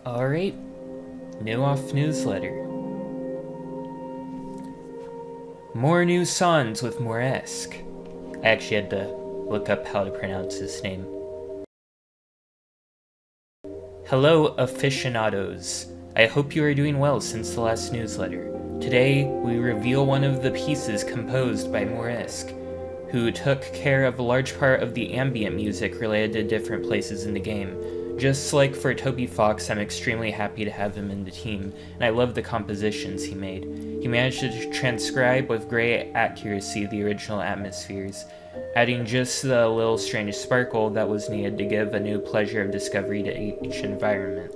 Alright, new off newsletter. More new songs with morEsque. I actually had to look up how to pronounce his name. Hello, aficionados. I hope you are doing well since the last newsletter. Today, we reveal one of the pieces composed by morEsque, who took care of a large part of the ambient music related to different places in the game. Just like for Toby Fox, I'm extremely happy to have him in the team, and I love the compositions he made. He managed to transcribe with great accuracy the original atmospheres, adding just the little strange sparkle that was needed to give a new pleasure of discovery to each environment.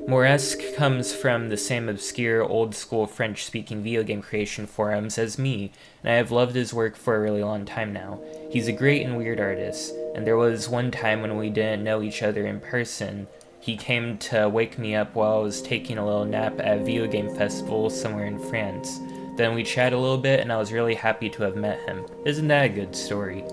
morEsque comes from the same obscure, old-school French-speaking video game creation forums as me, and I have loved his work for a really long time now. He's a great and weird artist, and there was one time when we didn't know each other in person. He came to wake me up while I was taking a little nap at a video game festival somewhere in France. Then we chatted a little bit, and I was really happy to have met him. Isn't that a good story?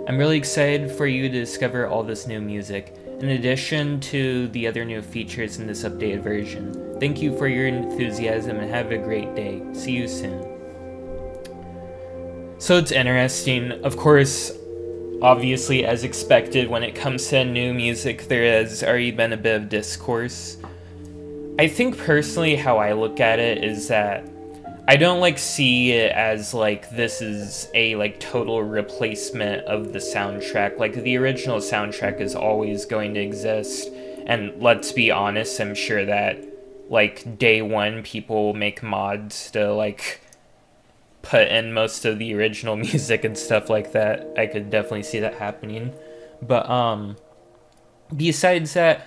I'm really excited for you to discover all this new music, in addition to the other new features in this updated version. Thank you for your enthusiasm and have a great day. See you soon. So it's interesting. Of course, obviously as expected, when it comes to new music, there has already been a bit of discourse. I think personally how I look at it is that I don't see it as this is a total replacement of the soundtrack. The original soundtrack is always going to exist, and let's be honest, I'm sure that day one people will make mods to put in most of the original music and stuff like that. I could definitely see that happening. But besides that,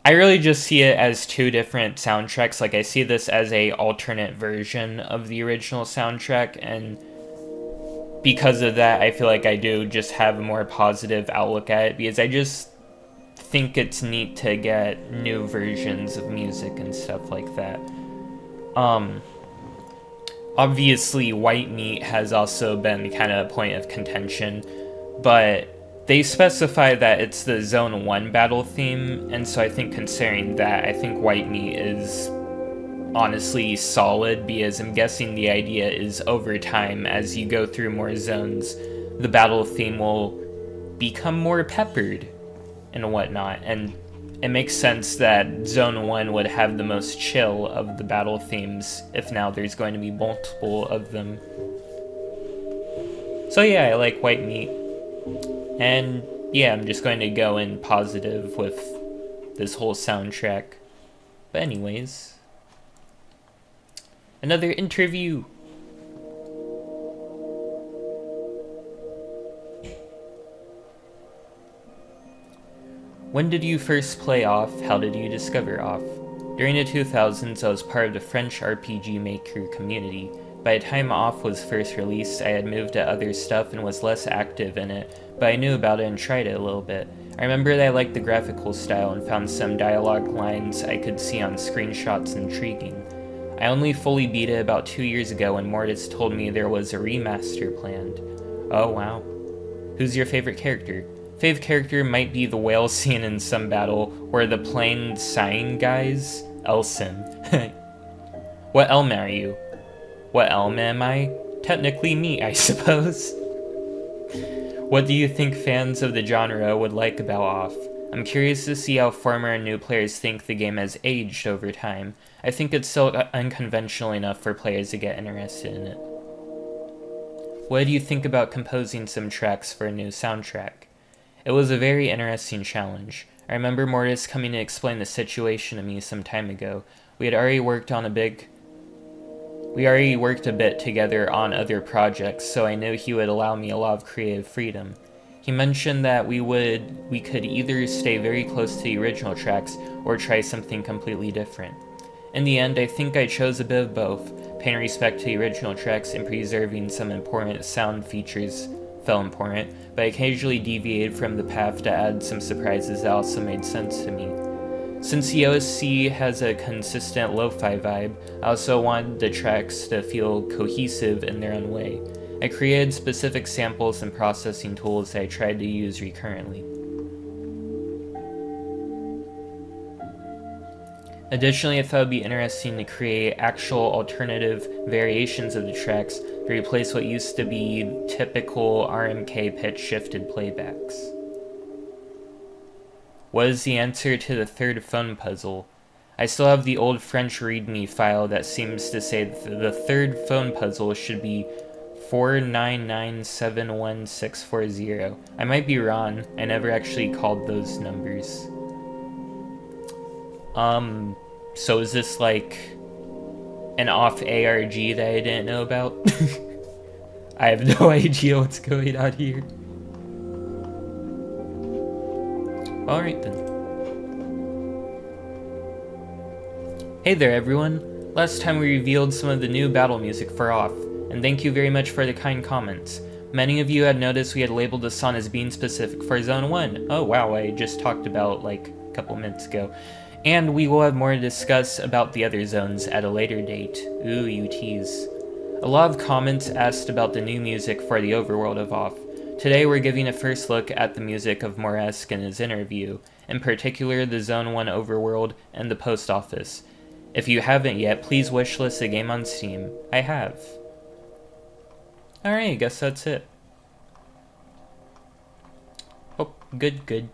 I really just see it as two different soundtracks. I see this as a alternate version of the original soundtrack, and because of that, I feel like I do just have a more positive outlook at it, because I just think it's neat to get new versions of music and stuff like that. Obviously, White Meat has also been kind of a point of contention, but they specify that it's the Zone 1 battle theme, and so I think considering that, I think White Meat is honestly solid, because I'm guessing the idea is over time, as you go through more zones, the battle theme will become more peppered and whatnot, and it makes sense that Zone 1 would have the most chill of the battle themes, if now there's going to be multiple of them. So yeah, I like White Meat. And yeah, I'm just going to go in positive with this whole soundtrack. But anyways, another interview. When did you first play Off? How did you discover Off? During the 2000s, I was part of the French RPG maker community. By the time Off was first released, I had moved to other stuff and was less active in it, but I knew about it and tried it a little bit. I remember that I liked the graphical style and found some dialogue lines I could see on screenshots intriguing. I only fully beat it about 2 years ago when Mortis told me there was a remaster planned. Oh wow. Who's your favorite character? Favorite character might be the whale scene in some battle, or the plain sighing guys. Elson. What elm are you? What elm am I? Technically me, I suppose. What do you think fans of the genre would like about Off? I'm curious to see how former and new players think the game has aged over time. I think it's still unconventional enough for players to get interested in it. What do you think about composing some tracks for a new soundtrack? It was a very interesting challenge. I remember Mortis coming to explain the situation to me some time ago. We already worked a bit together on other projects, so I knew he would allow me a lot of creative freedom. He mentioned that we could either stay very close to the original tracks or try something completely different. In the end, I think I chose a bit of both, paying respect to the original tracks and preserving some important sound features felt important, but I occasionally deviated from the path to add some surprises that also made sense to me. Since the OSC has a consistent lo-fi vibe, I also wanted the tracks to feel cohesive in their own way. I created specific samples and processing tools that I tried to use recurrently. Additionally, I thought it would be interesting to create actual alternative variations of the tracks to replace what used to be typical RMK pitch-shifted playbacks. What is the answer to the third phone puzzle? I still have the old French README file that seems to say that the third phone puzzle should be 499714640. I might be wrong. I never actually called those numbers. So is this like an off ARG that I didn't know about? I have no idea what's going on here. Alright then. Hey there everyone! Last time we revealed some of the new battle music for Off, and thank you very much for the kind comments. Many of you had noticed we had labeled the song as being specific for Zone 1. Oh wow, I just talked about like a couple minutes ago. And we will have more to discuss about the other zones at a later date. Ooh, you tease. A lot of comments asked about the new music for the overworld of Off. Today we're giving a first look at the music of morEsque in his interview, in particular the Zone 1 overworld and the post office. If you haven't yet, please wishlist the game on Steam. I have. Alright, I guess that's it. Oh, good.